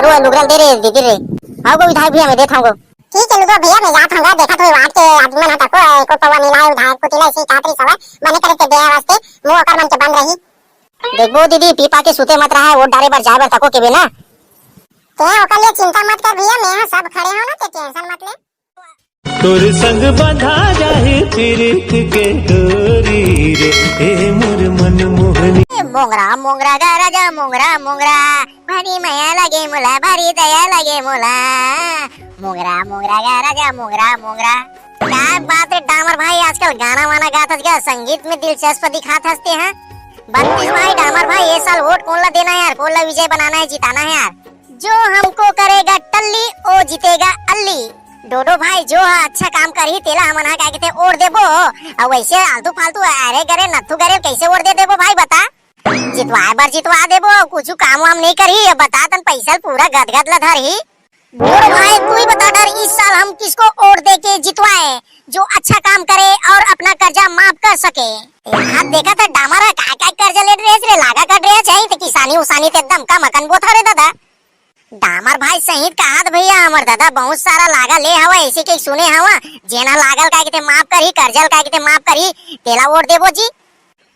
रो लुगरा दे रे दीदी रे आओ को विधायक भैया मैं देता हूं ठीक है लुगो भैया मैं जात हूंगा देखा तो वाट के आदमी मन हटा को पवा मिलाए विधायक को तिला सी कातरी सवा बने करे ते देया वास्ते मुंह ओकर मन के बंद रही देखबो दीदी पीपा के सुते मत रहा है वोट डाले बर जाए बर तको के बे ना ते ओकर लिए चिंता मत कर भैया मैं सब खड़े हो ना ते टेंशन मत ले तोर संग बंधा जाए प्रीत के डोरी रे ए मोर मन मोहनी मोंगरा मोंगरा गा राजा मोंगरा मोंगरा भारी माया लगे मोला भारी दया लगे मोला मोंगरा मोंगरा गा राजा मोंगरा मोंगरा क्या बात है डामर भाई आजकल गाना वाना गाता क्या संगीत में दिलचस्प दिखाते हंसते हैं 32 भाई डामर भाई ये साल वोट कौन ला देना है यार कौन ला विजय बनाना है जिताना है यार जो हमको करेगा टल्ली ओ जीतेगा अल्ली डोडो भाई जो अच्छा काम करी तेला हमन हा कहते ओढ़ देबो और वैसे आलतू फालतू अरे करे नथु करे कैसे ओढ़ दे देबो भाई बता जितवाए बार जितवा देबो कुछ काम वाम नहीं करी बता तन पैसा पूरा गदगद ला धरी डोडो भाई तू ही बता डर इस साल हम किसको ओढ़ दे के जितवाए जो अच्छा काम करे और अपना कर्जा माफ कर सके हाथ देखा था डामरा काय कर्जा ले रे लागा कर रे चाहिए तो किसानी उसानी ते एकदम का मकन बोथा रे दादा डामर भाई सही कहा भैया हमर दादा बहुत सारा लागा ले हवा ऐसे के सुने हवा जेना लागल का कहते माफ करी कर्जल का कहते माफ करी तेला वोट देबो जी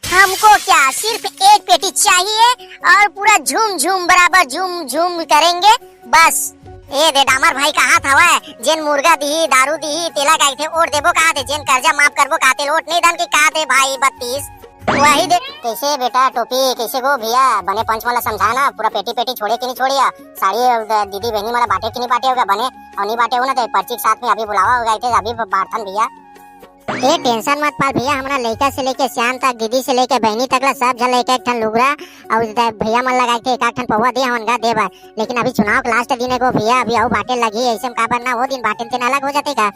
हमको क्या सिर्फ एक पेटी चाहिए और पूरा झूम झूम बराबर झूम झूम करेंगे बस ए दे डामर भाई कहा था वह जेन मुर्गा दी दारू दी तेला का कहते वोट देबो कहा थे जेन कर्जा माफ करबो कहते वोट नहीं दन के कहा थे भाई 32 वही दे कैसे बेटा टोपी कैसे गो भैया बने पंच वाला समझाना पूरा पेटी पेटी छोड़े कि नहीं छोड़िया साड़ी दीदी बहनी वाला बांटे कि नहीं बांटे होगा बने और नहीं बांटे हो ना तो पर्ची साथ में अभी बुलावा होगा थे अभी बार्थन भैया ए टेंशन मत पाल भैया हमारा लड़का से लेके श्याम तक दीदी से लेके बहनी तक ला सब जन एक एक ठन लुगरा और भैया मन लगा के एक ठन पौवा दे हमन गा देबा लेकिन अभी चुनाव के लास्ट दिन को भैया अभी और बांटे लगी ऐसे का बनना वो दिन बांटे से अलग हो जाते का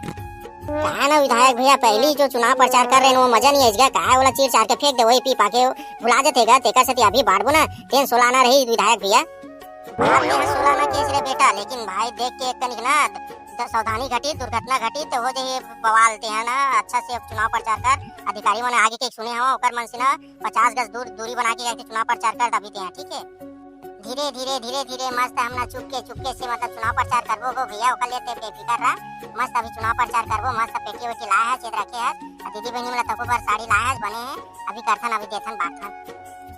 कहा ना विधायक भैया पहली जो चुनाव प्रचार कर रहे हैं वो मजा नहीं आएगा कहा वाला चीर चार के फेंक दे वही पी पाके भुला जातेगा तेका से अभी बाढ़बो ना तेन सोलाना रही विधायक भैया बात में सोलाना केस रे बेटा लेकिन भाई देख के एक कनिक ना सावधानी घटी दुर्घटना घटी तो हो जाए बवाल ते है ना अच्छा से चुनाव प्रचार कर अधिकारी मन आगे के सुने हवा ओकर मन से ना 50 गज दूरी बना के जाके चुनाव प्रचार कर तभी ते हैं ठीक है धीरे मस्त हमना चुपके से मतलब चुनाव प्रचार करबो गो भैया ओकर लिए ते बेफिकर रहा मस्त अभी चुनाव प्रचार करबो मस्त पेटी वेटी लाया है चेत रखे है दीदी बहनी मला तको पर साड़ी लाया है बने हैं अभी करथन अभी देखन बाथन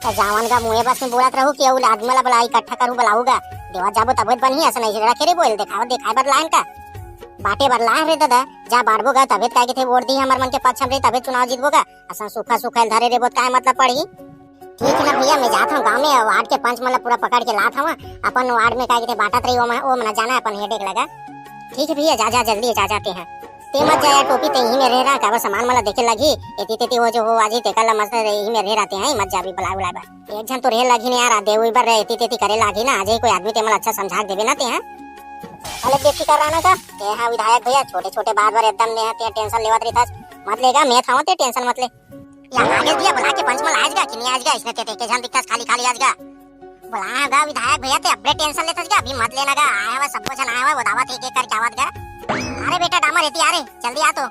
त जावन का मुए बस में बोलत रहू कि औ आदमी वाला बुला इकट्ठा करू बुलाऊगा देवा जाबो तबत बनी ऐसा नहीं रखे रे बोल दिखाए बर लाइन का बाटे बर लाए रे दादा जा बाड़बोगा तबेत काय के थे वोट दी हमर मन के पक्ष में तबे चुनाव जीतबोगा असन सूखा धरे रे बोत काय मतलब पड़ी ठीक है ना भैया मैं जाता हूँ गाँव में वार्ड के पंच मतलब पूरा पकड़ के लाता हूँ अपन वार्ड में क्या बांटत रही वो मना जाना अपन हेडेक लगा ठीक है भैया जा जल्दी जा जाते हैं ते मत जाया टोपी ते ही में रह रहा का सामान मला देखे लगी एती तेती वो जो हो आजी ते कल मस्त ही में रह रहते हैं मत जा भी बुला एक जन तो रह लगी नहीं यार दे ऊपर एती तेती करे लगी ना आज कोई आदमी ते मला अच्छा समझा देबे ना ते हैं अरे बेफिकर रहना का ते हां विधायक भैया छोटे बार एकदम ने ते टेंशन लेवत रही था मत लेगा मैं था ते टेंशन मत ले या आगे दिया बुला के पंचमल आएगा कि नहीं आएगा इसने ते जन दिक्कत खाली आएगा बुलाएगा विधायक भैया ते अपने टेंशन लेता जा अभी मत लेना का आया हुआ सबको जन आया हुआ वो दावत एक करके आवत गा अरे बेटा डामर एती आ रे जल्दी आ तो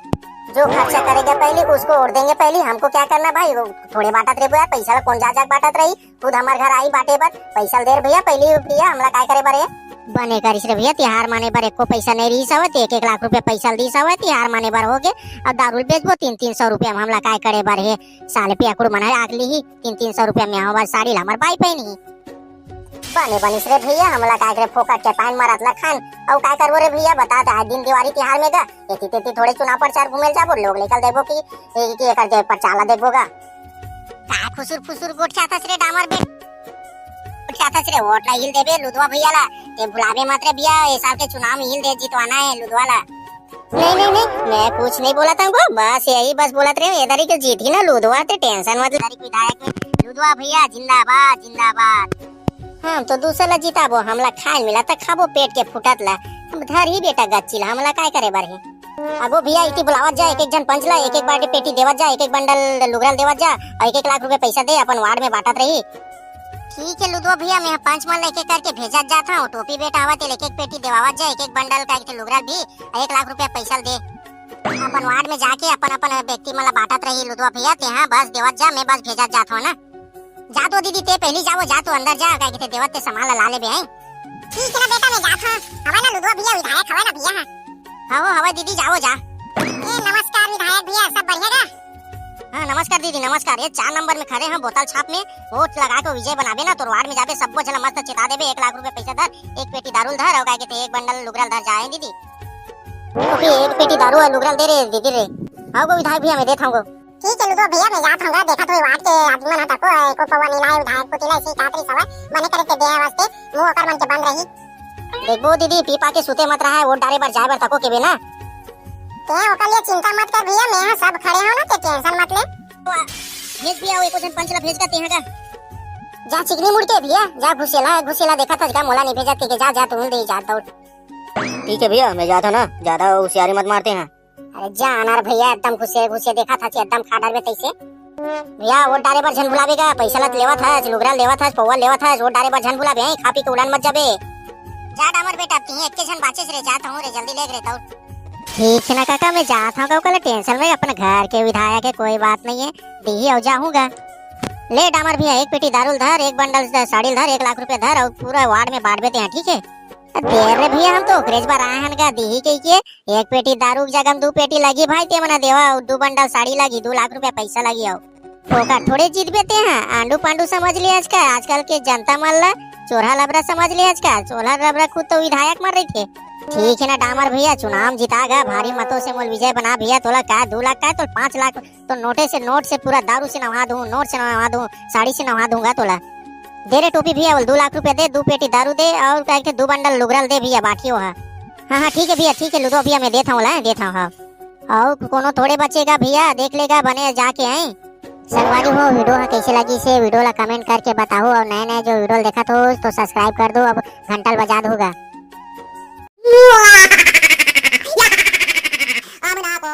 जो खर्चा करेगा पहले उसको ओढ़ देंगे पहले हमको क्या करना भाई थोड़े बांटत रहे भैया पैसा कौन जा बांटत रही खुद हमारे घर आई बांटे पर पैसा दे भैया पहले भैया हमला काय करे बारे बने करिस रे भैया तिहार माने बार एको पैसा नहीं रही सवत 1 लाख रुपया पैसा दी सवत तिहार माने बार हो गए और दारू बेचबो 300 रुपया हमला काय करे बार है साल पे अकुड़ मना आगली ही 300 रुपया में हवा साड़ी हमार बाई पहनी बने बनिस रे भैया हमला काय करे फोकट के पान मारत ला खान औ काय करबो रे भैया बता दे दिन दिवाली तिहार में गा एती तेती थोड़े चुनाव प्रचार घुमेल जाबो लोग निकल देबो की एकर के प्रचार देबोगा का फुसुर गोट चाहता रे डामर बे चाहता रे वोट ला हिल देबे लुधवा भैया ला ते बुलावे मात्र भैया इस साल के चुनाव में हिल दे जितवाना है लुधवा ला नहीं मैं कुछ नहीं बोला तुमको बस यही बस बोलत रहे इधर ही के जीत ही ना लुधवा ते टेंशन मत ले विधायक में लुधवा भैया जिंदाबाद हम तो दूसरा जीताबो हमला खाए मिला त खाबो पेट के फुटत ला हम धर ही बेटा गच्चिला हमला काय करे बार है अगो भैया इति बुलावत जा एक जन पंचला एक बार पेटी देवत जा एक बंडल लुगरल देवत जा और 1 लाख रुपए पैसा दे अपन वार्ड में बांटत रही ठीक है लुधवा भैया मैं 5 मन लेके करके भेजत जाता हूँ टोपी बेटा आवा ते एक पेटी देवावत जा एक बंडल का लुगरल भी 1 लाख रुपया पैसा दे अपन वार्ड में जाके अपन व्यक्ति मला बांटत रही लुधवा भैया ते हाँ बस देवत जा मैं बस भेजत जाता हूँ ना जा तो दीदी ते पहली जाओ जा तो अंदर जा क्या देवत ते सामान ला ले बे ठीक है ना बेटा मैं था हवा ना लुधवा भैया विधायक हवा ना भैया। हाँ वो हवा दीदी जाओ जा। ए नमस्कार विधायक भैया, सब बढ़िया का? हाँ नमस्कार दीदी नमस्कार। ये 4 नंबर में खड़े हैं बोतल छाप में, वोट लगा के विजय बनाबे ना तो वार्ड में जाबे सबको चला मस्त चिता देबे। 1 लाख रुपए पैसा धर, एक पेटी दारू धर और का के एक बंडल लुगरल धर जाए दीदी। ओके एक पेटी दारू और लुगरल दे रे दीदी रे। आओ को विधायक भैया मैं देता हूँ। ठीक है लुधवा भैया, मैं जात हूँगा। देखा तो वार्ड के आदमी मन को पवा नीला विधायक को तिला सी कातरी सवा मने करते दे वास्ते मुंह ओकर मन के बंद रही। देखबो दीदी पी पा के सुते मत रहा है, वोट डाले बार जाए बार तको के बेना। ते ओकर लिए चिंता मत कर भैया, मैं सब खड़े हो ना, ते टेंशन मत ले। भेज भैया वो क्वेश्चन पंच ला भेज का तेहा का जा चिकनी मुड़ के भैया जा घुसेला देखा था का मोला नहीं भेजा के जा जा तुम दे जा दौड़। ठीक है भैया मैं जाता ना, ज्यादा होशियारी मत मारते हैं। अरे जा अनार भैया एकदम घुसे देखा था एकदम खा डाल में तैसे भैया वोट डाले बार झन भुलावेगा। पैसा लत लेवा था, लुगरा लेवा था, पौवा लेवा था, वोट डाले बार झन भुलावे खा पी के उड़ान मत जाबे। जा डामर बेटा तीन एक के झन बाचे रे जाता हूं रे जल्दी लेग रे तौर। ठीक है ना काका मैं जाता हूँ, कल टेंशन में अपने घर के विधायक है कोई बात नहीं है दी और जाऊंगा। ले डामर भैया एक पेटी दारू धर, एक बंडल साड़ी धर, 1 लाख रुपए धर और पूरा वार्ड में बांट देते हैं ठीक है। देर रे भैया हम तो क्रेज बार आए हैं का दी के एक पेटी दारू की जगह 2 पेटी लगी भाई ते मना देवा, 2 बंडल साड़ी लगी, 2 लाख रुपए पैसा लगी आओ ठोका थोड़े जीत बेते हैं। आंडू पांडू समझ लिया आजकल के जनता मल्ला चोरा लबरा समझ लिया चोरा लबरा खुद तो विधायक मर रही थे। ठीक है ना डामर भैया चुनाव जितागा भारी मतों से मोल विजय बना भैया। तोला का 2 लाख का तो 5 लाख तो नोट से पूरा दारू से नहा दूं, नोट से नहा दूं, साड़ी से नहा दूंगा। तोला दे रे टोपी भैया 2 लाख रुपए दे, 2 पेटी दारू दे और कह के 2 बंडल लुगरल दे भैया बाटियो। हाँ ठीक है भैया ठीक है लुदो भैया मैं देता हूँ देता हूँ। और कोनो थोड़े बचेगा भैया देख लेगा बने जाके आए। संगवारी हो वीडियो कैसे लगी से वीडियो ला कमेंट करके बताओ और नए जो वीडियो देखा तो सब्सक्राइब कर दो, अब घंटा बजा दोगा। amna ko